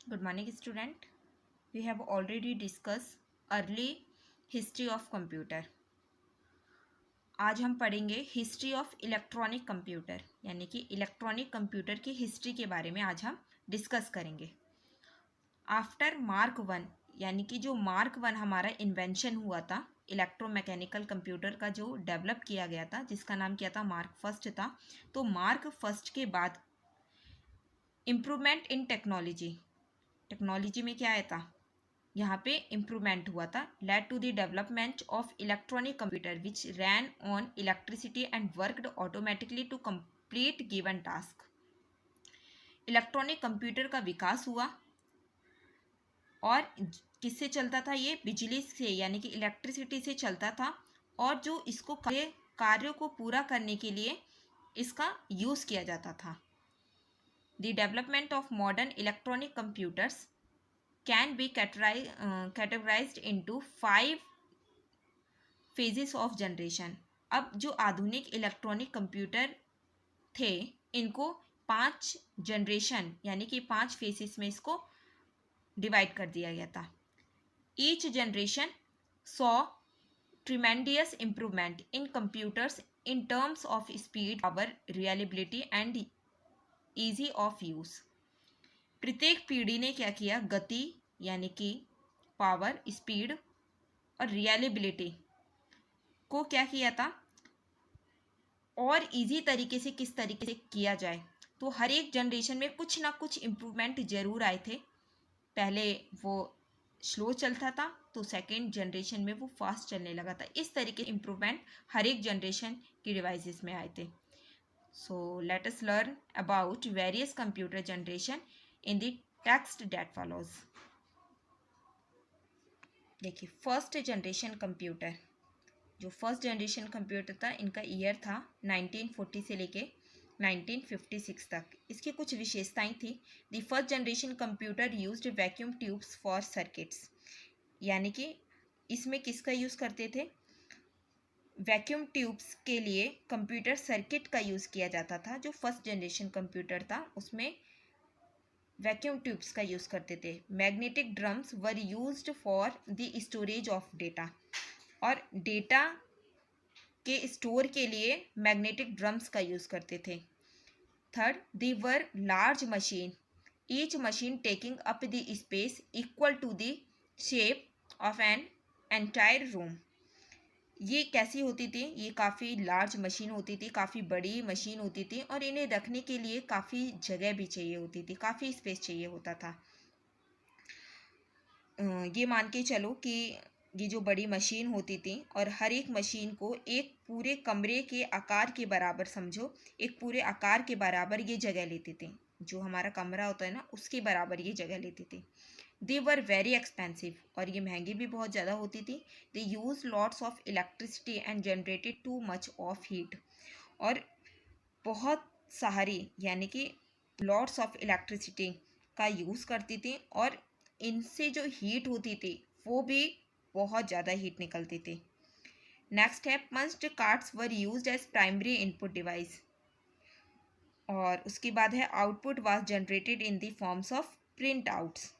Good morning, student. We have already discussed early history of computer. आज हम पढ़ेंगे history of electronic computer, यानी कि इलेक्ट्रॉनिक कंप्यूटर की हिस्ट्री के बारे में आज हम डिस्कस करेंगे. आफ्टर मार्क वन, यानी कि जो मार्क वन हमारा इन्वेंशन हुआ था, इलेक्ट्रोमैकेनिकल कंप्यूटर का जो डेवलप किया गया था, जिसका नाम क्या था, मार्क फर्स्ट था. तो मार्क फर्स्ट के बाद इम्प्रूवमेंट इन टेक्नोलॉजी में क्या आया था, यहाँ पे इम्प्रूवमेंट हुआ था. Led to the development of electronic computer which ran on electricity and worked automatically to complete given task. Electronic computer का विकास हुआ और किससे चलता था, ये बिजली से यानी कि इलेक्ट्रिसिटी से चलता था. और जो इसको कार्यों को पूरा करने के लिए इसका यूज़ किया जाता था. The development of modern electronic computers can be categorized into 5 phases of generation. अब जो आधुनिक इलेक्ट्रॉनिक कंप्यूटर थे, इनको 5 जनरेशन यानी कि 5 फेजेस में इसको डिवाइड कर दिया गया था. Each generation saw tremendous improvement in computers in terms of speed, power, reliability and easy of use. प्रत्येक पीढ़ी ने क्या किया, गति यानी कि पावर, स्पीड और रिलायबिलिटी को क्या किया था, और इजी तरीके से किस तरीके से किया जाए. तो हर एक जनरेशन में कुछ ना कुछ इम्प्रूवमेंट ज़रूर आए थे. पहले वो स्लो चलता था तो सेकेंड जनरेशन में वो फास्ट चलने लगा था. इस तरीके इम्प्रूवमेंट हर एक जनरेशन की डिवाइसेस में आए थे. So let us learn about various computer generation in the text that follows. देखिए, फर्स्ट जनरेशन कंप्यूटर, जो फर्स्ट जनरेशन कंप्यूटर था, इनका ईयर था 1940 से लेके 1956 तक. इसकी कुछ विशेषताएं थी. The first generation computer used vacuum tubes for circuits, यानी कि इसमें किसका यूज़ करते थे, वैक्यूम ट्यूब्स के लिए कंप्यूटर सर्किट का यूज़ किया जाता था. जो फर्स्ट जनरेशन कंप्यूटर था उसमें वैक्यूम ट्यूब्स का यूज़ करते थे. Magnetic drums were used for the storage of data, और डेटा के स्टोर के लिए मैग्नेटिक ड्रम्स का यूज़ करते थे. Third, they were large machine, each machine taking up the space equal to the shape of an entire room. ये कैसी होती थी, ये काफ़ी लार्ज मशीन होती थी, काफ़ी बड़ी मशीन होती थी, और इन्हें रखने के लिए काफ़ी जगह भी चाहिए होती थी, काफ़ी स्पेस चाहिए होता था. ये मान के चलो कि ये जो बड़ी मशीन होती थी, और हर एक मशीन को एक पूरे कमरे के आकार के बराबर समझो, एक पूरे आकार के बराबर ये जगह लेती थी. जो हमारा कमरा होता है ना, उसके बराबर ये जगह लेती थी. दे वर वेरी एक्सपेंसिव, और ये महंगी भी बहुत ज़्यादा होती थी. They use lots of electricity and generated too much of heat, और बहुत सारी यानी कि लॉट्स ऑफ इलेक्ट्रिसिटी का यूज़ करती थी, और इनसे जो हीट होती थी वो भी बहुत ज़्यादा हीट निकलती थी. नेक्स्ट है, punched cards were used as primary input device, और उसके बाद है output was generated in the forms of print outs.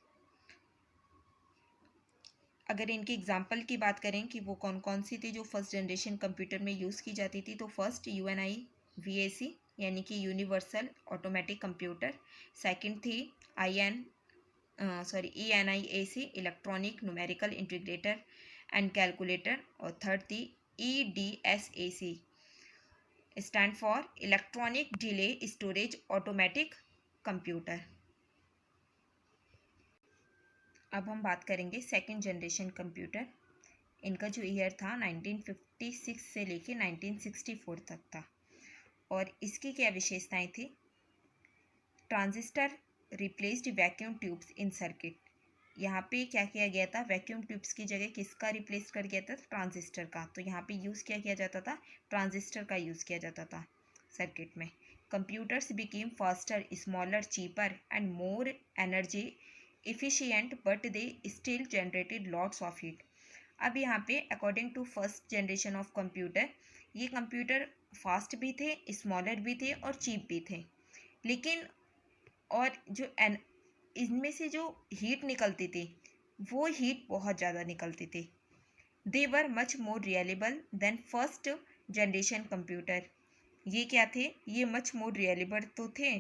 अगर इनके एग्जाम्पल की बात करें कि वो कौन कौन सी थी जो फर्स्ट जनरेशन कंप्यूटर में यूज़ की जाती थी, तो फर्स्ट UNIVAC यानी कि यूनिवर्सल ऑटोमेटिक कंप्यूटर. सेकंड थी ENIAC electronic numerical integrator and calculator. और थर्ड थी EDSAC, stand for electronic delay storage automatic computer. अब हम बात करेंगे सेकंड जनरेशन कंप्यूटर. इनका जो ईयर था 1956 से लेके 1964 तक था, और इसकी क्या विशेषताएं थी. Transistor replaced vacuum tubes in circuit. यहाँ पे क्या किया गया था, वैक्यूम ट्यूब्स की जगह किसका रिप्लेस कर गया था, ट्रांजिस्टर का. तो यहाँ पे यूज़ क्या किया जाता था, ट्रांजिस्टर का यूज़ किया जाता था सर्किट में. Computers became faster, smaller, cheaper and more energy efficient, but they still generated lots of heat. अब यहाँ पे according to first generation of computer, ये कंप्यूटर फास्ट भी थे, स्मॉलर भी थे और चीप भी थे. लेकिन और जो इनमें से जो हीट निकलती थी वो हीट बहुत ज़्यादा निकलती थी। They were much more reliable than first generation computer. ये क्या थे, ये मच मोर रियलेबल तो थे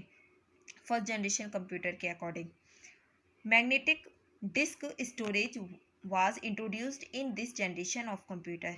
फर्स्ट जनरेशन कंप्यूटर के according. Magnetic disk storage was introduced in this generation of computer.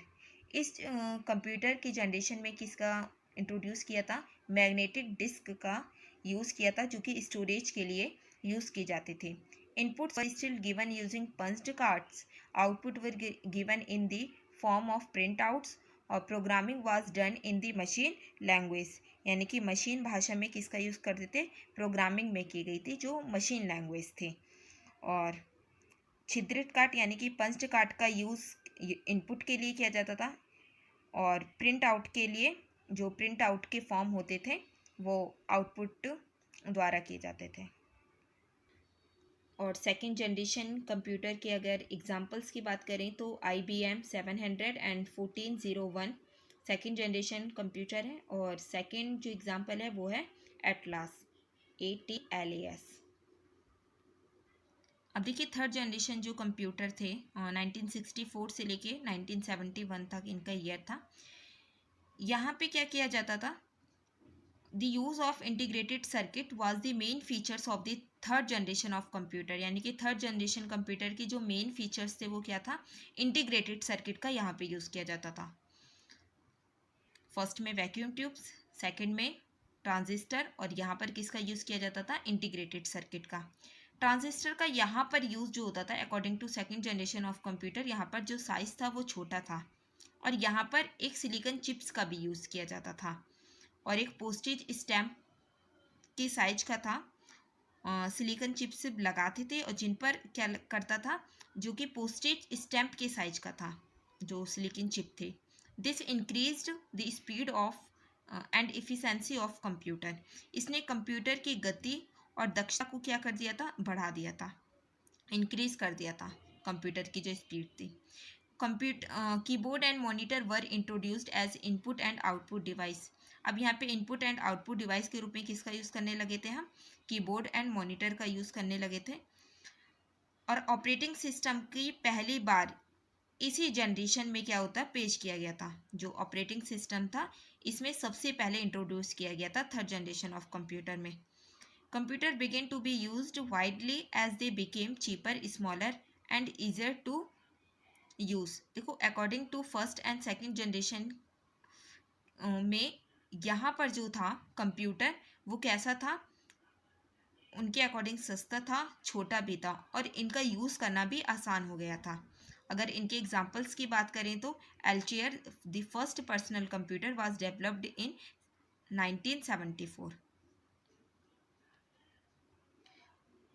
इस कंप्यूटर की जनरेशन में किसका इंट्रोड्यूस किया था, मैग्नेटिक डिस्क का यूज़ किया था, जो कि स्टोरेज के लिए यूज़ की जाती थी। Inputs were still given using punched cards, output were given in the form of print outs, और programming was done in the machine language, यानी कि मशीन भाषा में किसका यूज़ करते थे, प्रोग्रामिंग में की गई थी जो मशीन लैंग्वेज थी। और छिद्रित काट यानी कि पंच्ड काट का यूज़ इनपुट के लिए किया जाता था, और प्रिंट आउट के लिए जो प्रिंट आउट के फॉर्म होते थे वो आउटपुट द्वारा किए जाते थे। और सेकंड जनरेशन कंप्यूटर के अगर एग्जांपल्स की बात करें तो IBM 700 and 1401 second generation computer है, और सेकंड जो एग्जांपल है वो है एटलास ATLAS। अब देखिए थर्ड जनरेशन जो कंप्यूटर थे 1964 से लेके 1971 तक इनका ईयर था। यहाँ पे क्या किया जाता था, the use of integrated circuit was the main features of the third generation of computer, यानी कि थर्ड जनरेशन कंप्यूटर की जो मेन फीचर्स थे वो क्या था, इंटीग्रेटेड सर्किट का यहाँ पे यूज़ किया जाता था। फर्स्ट में वैक्यूम ट्यूब्स, सेकंड में ट्रांजिस्टर, और यहाँ पर किसका यूज़ किया जाता था, इंटीग्रेटेड सर्किट का। ट्रांजिस्टर का यहाँ पर यूज़ जो होता था according to second generation of computer, यहाँ पर जो साइज़ था वो छोटा था, और यहाँ पर एक सिलिकॉन चिप्स का भी यूज़ किया जाता था, और एक पोस्टेज स्टैम्प के साइज का था। सिलिकॉन चिप्स लगाते थे और जिन पर क्या करता था, जो कि पोस्टेज स्टैम्प के साइज का था जो सिलिकॉन चिप थे। This increased the speed of and efficiency of computer. इसने कंप्यूटर की गति और दक्षता को क्या कर दिया था, बढ़ा दिया था, इंक्रीज कर दिया था कंप्यूटर की जो स्पीड थी। Keyboard and monitor were introduced as input and output device. अब यहाँ पे इनपुट एंड आउटपुट डिवाइस के रूप में किसका यूज़ करने लगे थे हम, कीबोर्ड एंड मॉनिटर का यूज़ करने लगे थे। और ऑपरेटिंग सिस्टम की पहली बार इसी जनरेशन में क्या होता है, पेश किया गया था। जो ऑपरेटिंग सिस्टम था इसमें सबसे पहले इंट्रोड्यूस किया गया था थर्ड जनरेशन ऑफ कंप्यूटर में। Computer began to be used widely as they became cheaper, smaller and easier to use. देखो according to first and second generation में यहाँ पर जो था कंप्यूटर वो कैसा था, उनके अकॉर्डिंग सस्ता था, छोटा भी था, और इनका यूज़ करना भी आसान हो गया था। अगर इनके एग्जांपल्स की बात करें तो एल्चेयर the first personal computer was developed in 1974।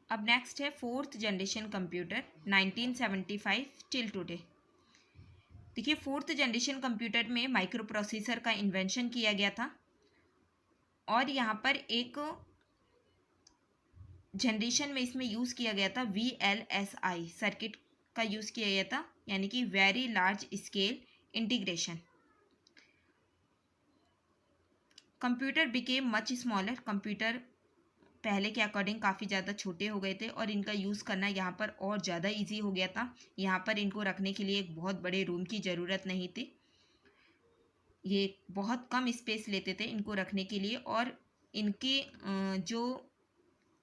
अब नेक्स्ट है fourth generation computer 1975 till today. देखिए फोर्थ जनरेशन कंप्यूटर में माइक्रो प्रोसेसर का इन्वेंशन किया गया था, और यहाँ पर एक जनरेशन में इसमें यूज़ किया गया था VLSI सर्किट का यूज़ किया गया था, यानी कि very large scale integration. Computer became much smaller. Computer पहले के अकॉर्डिंग काफ़ी ज़्यादा छोटे हो गए थे, और इनका यूज़ करना यहाँ पर और ज़्यादा इजी हो गया था। यहाँ पर इनको रखने के लिए एक बहुत बड़े रूम की ज़रूरत नहीं थी, ये बहुत कम स्पेस लेते थे इनको रखने के लिए, और इनके जो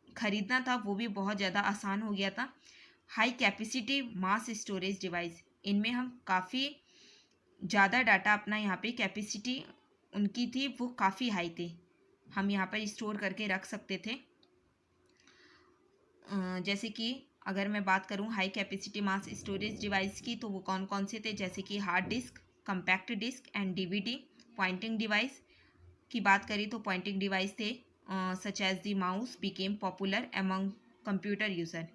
ख़रीदना था वो भी बहुत ज़्यादा आसान हो गया था। High capacity mass storage device, इनमें हम काफ़ी ज़्यादा डाटा अपना यहाँ पे कैपेसिटी उनकी थी वो काफ़ी हाई थी, हम यहाँ पर स्टोर करके रख सकते थे। जैसे कि अगर मैं बात करूँ high capacity mass storage device की तो वो कौन कौन से थे, जैसे कि hard disk, compact disk and DVD। Pointing device की बात करें तो पॉइंटिंग डिवाइस थे such as the mouse became popular among computer user.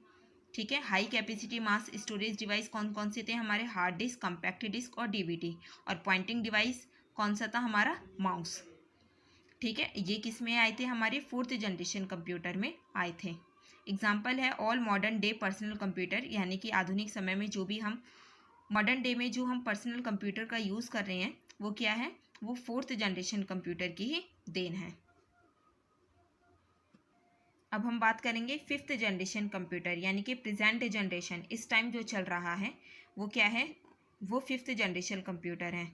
ठीक है, high capacity mass storage device कौन कौन से थे हमारे, हार्ड डिस्क, कंपैक्ट डिस्क और DVD। और पॉइंटिंग डिवाइस कौन सा था हमारा, माउस। ठीक है, ये किस में आए थे, हमारे फोर्थ जनरेशन कंप्यूटर में आए थे। एग्जाम्पल है all modern day personal computer, यानी कि आधुनिक समय में जो भी हम मॉडर्न डे में जो हम पर्सनल कंप्यूटर का यूज़ कर रहे हैं वो क्या है, वो फोर्थ जनरेशन कंप्यूटर की ही देन है। अब हम बात करेंगे फिफ्थ जनरेशन कंप्यूटर, यानी कि प्रेजेंट जनरेशन, इस टाइम जो चल रहा है वो क्या है, वो फिफ्थ जनरेशन कंप्यूटर है।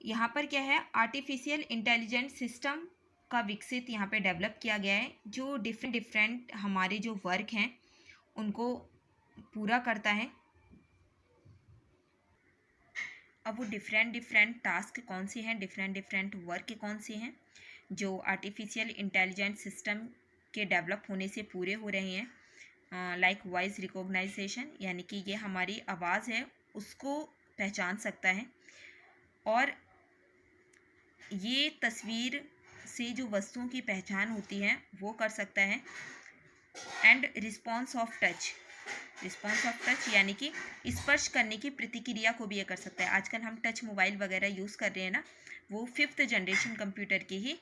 यहाँ पर क्या है, आर्टिफिशियल इंटेलिजेंट सिस्टम का विकसित यहाँ पे डेवलप किया गया है, जो डिफरेंट डिफरेंट हमारे जो वर्क हैं उनको पूरा करता है। अब वो डिफरेंट डिफरेंट टास्क कौन से हैं, डिफरेंट डिफरेंट वर्क कौन से हैं जो आर्टिफिशियल इंटेलिजेंट सिस्टम के डेवलप होने से पूरे हो रहे हैं। लाइक वॉइस रिकॉग्नाइजेशन, यानी कि ये हमारी आवाज़ है उसको पहचान सकता है, और ये तस्वीर से जो वस्तुओं की पहचान होती है वो कर सकता है। And response of touch, response of touch यानी कि स्पर्श करने की प्रतिक्रिया को भी ये कर सकता है। आजकल हम टच मोबाइल वगैरह यूज़ कर रहे हैं ना, वो फिफ्थ जनरेशन कंप्यूटर की ही